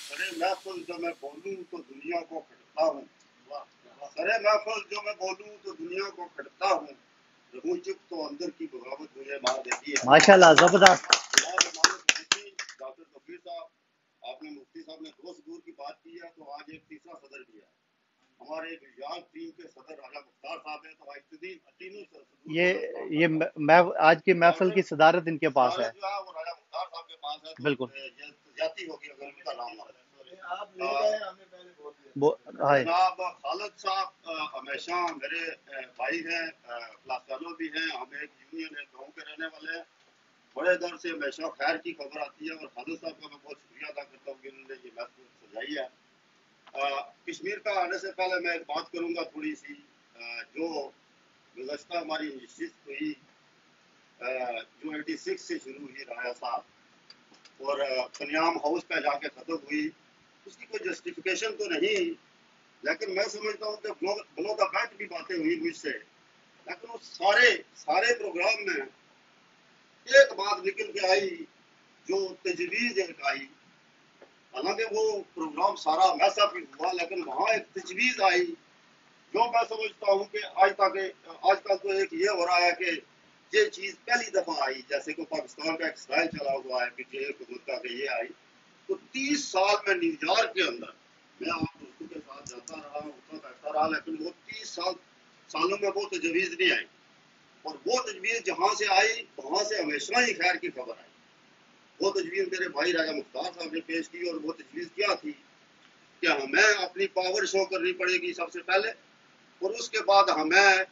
सरे महफिल जो मैं बोलूं तो दुनिया को खटता हूँ, सरे महफिल जो मैं बोलूं तो दुनिया को खटता हूँ, रहूं चुप तो अंदर की बगावत मुझे मार देती है। माशाल्लाह जबरदस्त। डॉक्टर कबीर साहब, आपने मुफ्ती साहब ने 2 सबूर की बात की है, तो आज एक तीसरा सदर भी है। हमारे गुजरात टीम के सदर राजा मुख्तार साहब हैं, तो आज तीनों ये मैं आज की महफिल की सदारत इनके पास है। जो है वो राजा मुख्तार साहब के पास है। बिल्कुल ये जाती होगी अगर उनका नाम जनाब खालिद साहब हमेशा मेरे भाई हैं, क्लास फेलो भी हैं, हम एक यूनियन है गाँव के रहने वाले हैं। बड़े दर से हमेशा खैर की खबर आती है और खालिद साहब का मैं बहुत शुक्रिया अदा करता हूँ कि उन्होंने ये महफिल सजाई है। कश्मीर का आने से पहले मैं एक बात करूंगा थोड़ी सी, जो गुज़श्ता हमारी नशिस्त हुई जो 86 से शुरू हुई राया साहब और कन्याम हाउस पे जाके खत्म हुई, उसकी कोई जस्टिफिकेशन तो नहीं, लेकिन मैं समझता हूँ कि ब्लो द बेट भी बातें हुई मुझसे, लेकिन वो सारे प्रोग्राम में एक बात निकल के आई जो तजवीज़ एक आई। हालांकि वो प्रोग्राम सारा वैसा भी हुआ, लेकिन वहाँ एक तजवीज़ आई जो मैं समझता हूँ कि आजकल तो एक ये हो रहा है कि ये चीज़ पहली दफ़ा आई, जैसे कि पाकिस्तान का एक स्टाइल चला हुआ है कि एक मुद्दा के ये आई, तो 30 साल में न्यूयॉर्क के अंदर मैं आप दोस्तों के साथ जाता रहा, उठता बैठता रहा, लेकिन वो 30 सालों में वो तजवीज़ नहीं आई, और वो तजवीज़ जहाँ से आई वहाँ से हमेशा ही खैर की खबर आई। वो तजवीज़ मेरे भाई राजा मुख्तार साहब ने पेश की, और वो तजवीज़ क्या थी कि हमें अपनी पावर शो करनी पड़ेगी सबसे पहले, और उसके बाद हमें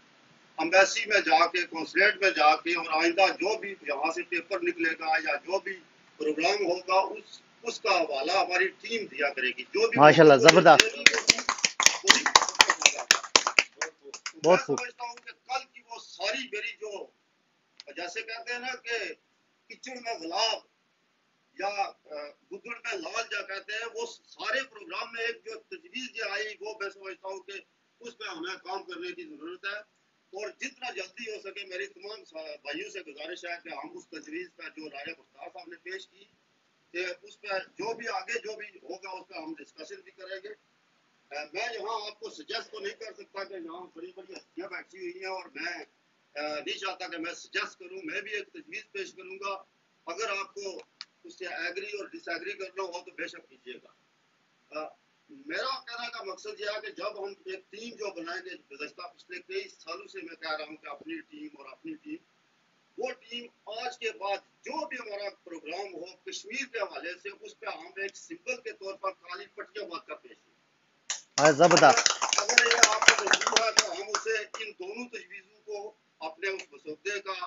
एम्बेसी में जाके, कॉन्सुलेट में जाके, और आइंदा जो भी यहाँ से पेपर निकलेगा या जो भी प्रोग्राम होगा उसका हवाला हमारी टीम दिया करेगी। जो भी माशाल्लाह जबरदस्त, बहुत समझता हूँ कि कल की वो सारी मेरी जो जैसे कहते हैं ना कि किचड़ में गुलाब या गुदड़ में लाल जा कहते हैं, वो सारे प्रोग्राम में एक जो तजवीज़ आई वो मैं समझता हूँ कि उसमें हमें काम करने की जरूरत है, और जितना जल्दी हो सके मेरी तमाम भाइयों से गुजारिश है कि हम उस तजवीज़ पर जो राजा मुख्तार साहब ने पेश की कि उस पर जो भी आगे जो भी होगा उस पर हम डिस्कशन भी करेंगे। मैं यहाँ आपको सजेस्ट तो नहीं कर सकता कि यहाँ बड़ी बड़ी हस्तियाँ बैठी हुई हैं, और मैं नहीं चाहता कि मैं सजेस्ट करूँ, मैं भी एक तजवीज़ पेश करूँगा, अगर आपको उससे एग्री और डिसएग्री करना हो तो बेशक कीजिएगा। मेरा कहने का मकसद यह है कि जब हम एक टीम जो बनाएंगे, गुज़श्ता पिछले कई सालों से मैं कह रहा हूँ कि अपनी टीम और अपनी टीम, वो टीम आज के बाद जो भी हमारा प्रोग्राम हो कश्मीर के हवाले से, उस पर हम एक सिंबल के तौर पर काली पट्टियाँ बात का पेश जबरदस्त। अगर ये आपको मंजूर है तो हम उसे इन दोनों तजवीज़ों को अपने उस मसौदे का,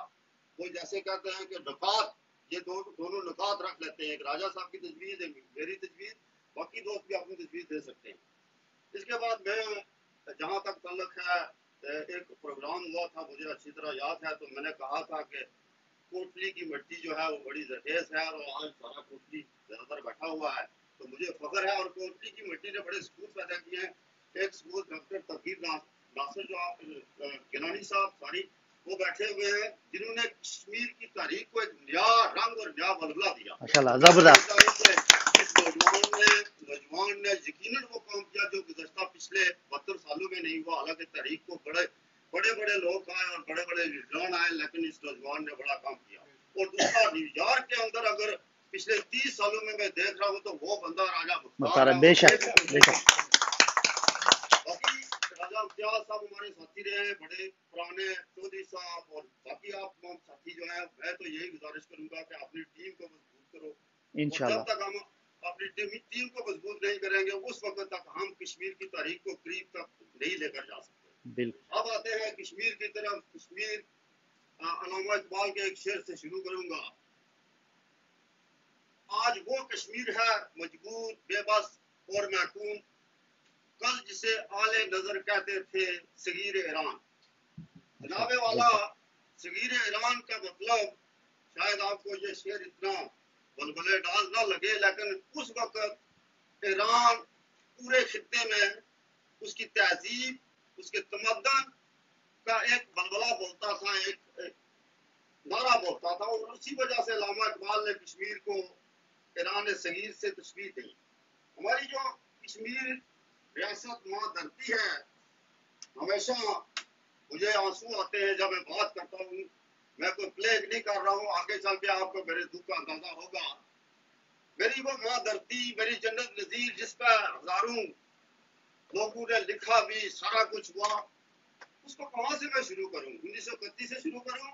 वो जैसे कहते हैं कि नकात, ये दोनों नकात रख लेते हैं, एक राजा साहब की तजवीज़, एक मेरी तजवीज़, बाकी दोस्त भी अपनी तजवीज़ दे सकते हैं। इसके बाद मैं जहाँ तक तल्लक है, एक प्रोग्राम हुआ था मुझे अच्छी तरह याद है, तो मैंने कहा था कि कोटली की मिट्टी जो है वो बड़ी जहेज है, और आज सारा कोटली ज़्यादातर बैठा हुआ है, तो मुझे फख्र है, और कोटली की मिट्टी ने बड़े सबूत पैदा किए हैं। एक सबूत डॉक्टर तकीर नासिर जो आप गिलानी साहब सारी वो बैठे हुए हैं, जिन्होंने कश्मीर की तारीख को एक नया रंग और नया बदला दिया। माशाल्लाह जबरदस्त। नौजवान ने यकीनन वो काम किया जो गुज़श्ता पिछले 72 सालों में नहीं हुआ। हालांकि तारीख को बड़े लोग आए और बड़े लीडरान आए, लेकिन इस नौजवान ने बड़ा काम किया। और दूसरा, न्यूयॉर्क के अंदर अगर पिछले 30 सालों में मैं देख रहा हूँ तो वो बंदा राजा मुख्तार है। बेशक बाकी राजा इम्तियाज साहब हमारे साथी रहे हैं, बड़े पुराने चौधरी साहब, और बाकी आप तमाम साथी जो है, मैं तो यही गुजारिश करूंगा कि अपनी टीम को मजबूत करो, इंशाल्लाह। जब तक हम अपनी टीम को मजबूत नहीं करेंगे उस वक्त तक हम कश्मीर की तारीख को करीब तक नहीं लेकर जा सकते। अब आते हैं कश्मीर की तरफ। कश्मीर, अल्लामा इकबाल के एक शेर से शुरू करूंगा। आज वो कश्मीर है मजबूर, बेबस और महकूम, कल जिसे आले नजर कहते थे सगीर ईरान। जनाबे वाला, सगीर ईरान का मतलब शायद आपको ये शेर इतना बलबले डाल ना लगे, लेकिन उस वक्त ईरान पूरे खित्ते में उसकी तहजीब, उसके तमद्दन का एक बलबला बोलता था, نعرہ بولتا تھا، اور اسی وجہ سے علامہ اقبال نے کشمیر کو ایران صغیر سے تشبیہ دی. ہماری جو کشمیر ریاست ماں دھرتی ہے، ہمیشہ مجھے آنسو آتے ہیں جب میں بات کرتا ہوں. میں کوئی پلے نہیں کر رہا ہوں، آگے چل کے آپ کو میرے دکھ کا اندازہ ہوگا. میری وہ ماں دھرتی، میری جنت نظیر، جس پہ ہزاروں لوگوں نے لکھا بھی، سارا کچھ ہوا، اس کو کہاں سے میں شروع کروں؟ 1931 سے شروع کروں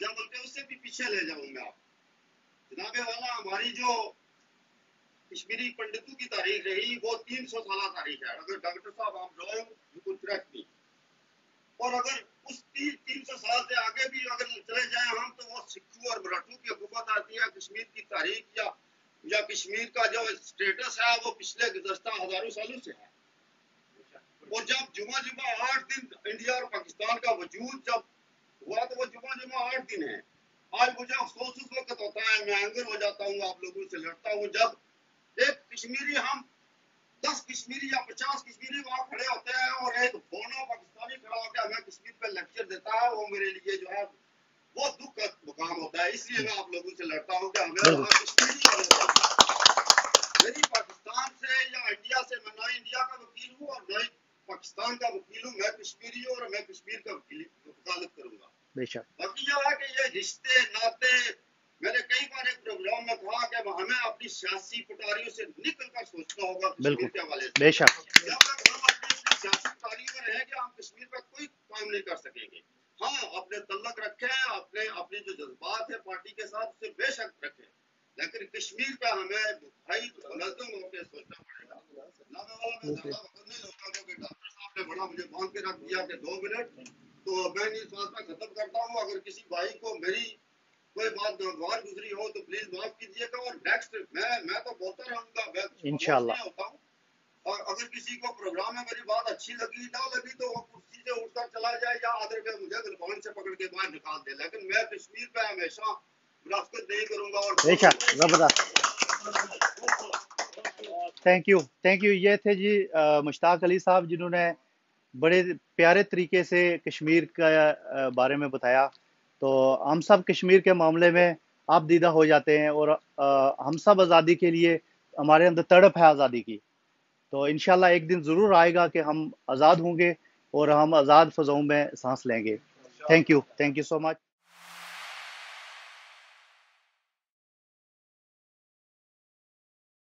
یا بلکہ اس سے بھی پیچھے لے جاؤں میں آپ؟ جناب والا، ہماری جو کشمیری پنڈتوں کی تاریخ رہی وہ 300 سالہ تاریخ ہے. اگر ڈاکٹر صاحب آپ رائنگ یو کوڈ کریکٹ می. اور اگر اس 300 سال سے آگے بھی اگر چلے جائیں ہم، تو وہ سکھوں اور مراٹھوں کی حکومت آتی ہے. کشمیر کی تاریخ یا کشمیر کا جو اسٹیٹس ہے وہ پچھلے گزشتہ ہزاروں سالوں سے ہے. اور جب جمعہ 8 دن انڈیا اور پاکستان کا وجود جب ہوا تو وہ جمعہ 8 دن ہے. آج مجھے افسوس اس وقت ہوتا ہے، میں اینگر ہو جاتا ہوں، آپ لوگوں سے لڑتا ہوں، جب ایک کشمیری، ہم 10 کشمیری یا 50 کشمیری وہاں کھڑے ہوتے ہیں اور ایک بونو پاکستانی کھڑا ہو کے ہمیں کشمیر پہ لیکچر دیتا ہے. وہ میرے لیے جو ہے وہ دکھ کا مقام ہوتا ہے. اس لیے میں آپ لوگوں سے لڑتا ہوں کہ ہمیں وہاں کشمیری ہونے چاہیے. میری پاکستان سے یا انڈیا سے، میں نہ انڈیا کا وکیل ہوں اور نہ پاکستان کا وکیل ہوں. میں کشمیری ہوں اور میں کشمیر کا وکالت کروں گا. باقی یہ ہے کہ یہ رشتے ناطے، میں نے کئی بار ایک پروگرام میں کہا کہ ہمیں اپنی سیاسی پٹاریوں سے نکل کر سوچنا ہوگا کشمیر کے حوالے سے. جب تک ہم اپنی سیاسی پٹاریوں میں رہیں گے ہم کشمیر پہ کوئی کام نہیں کر سکیں گے. ہاں، اپنے تعلق رکھیں، اپنی جو جذبات ہے پارٹی کے ساتھ اسے بے شک رکھیں، لیکن کشمیر پہ ہمیں بھائی منظم ہو کے سوچنا پڑے گا. میں زیادہ وقت نہیں لوں گا کیونکہ ڈاکٹر صاحب نے بڑا مجھے باندھ کے رکھ دیا کہ 2 منٹ، تو میں اس بات میں ختم کرتا ہوں. اگر کسی بھائی کو میری کوئی بات ناگوار گزری ہو تو پلیز معاف کیجیے گا. اور نیکسٹ میں تو بولتا رہوں گا، میں انشاءاللہ نہیں ہوتا ہوں. اور اگر کسی کو پروگرام میں میری بات اچھی لگی نہ لگی تو وہ کرسی سے اٹھ کر چلا جائے یا آدر میں مجھے گلبان سے پکڑ کے باہر نکال دے. لیکن میں کشمیر پہ ہمیشہ منافقت نہیں کروں گا. اور زبردست. Thank you. یہ تھے جی مشتاق علی صاحب، جنہوں نے بڑے پیارے طریقے سے کشمیر کا بارے میں بتایا. تو ہم سب کشمیر کے معاملے میں آپ دیدہ ہو جاتے ہیں، اور ہم سب آزادی کے لیے، ہمارے اندر تڑپ ہے آزادی کی. تو انشاءاللہ ایک دن ضرور آئے گا کہ ہم آزاد ہوں گے اور ہم آزاد فضاؤں میں سانس لیں گے. Thank you so much.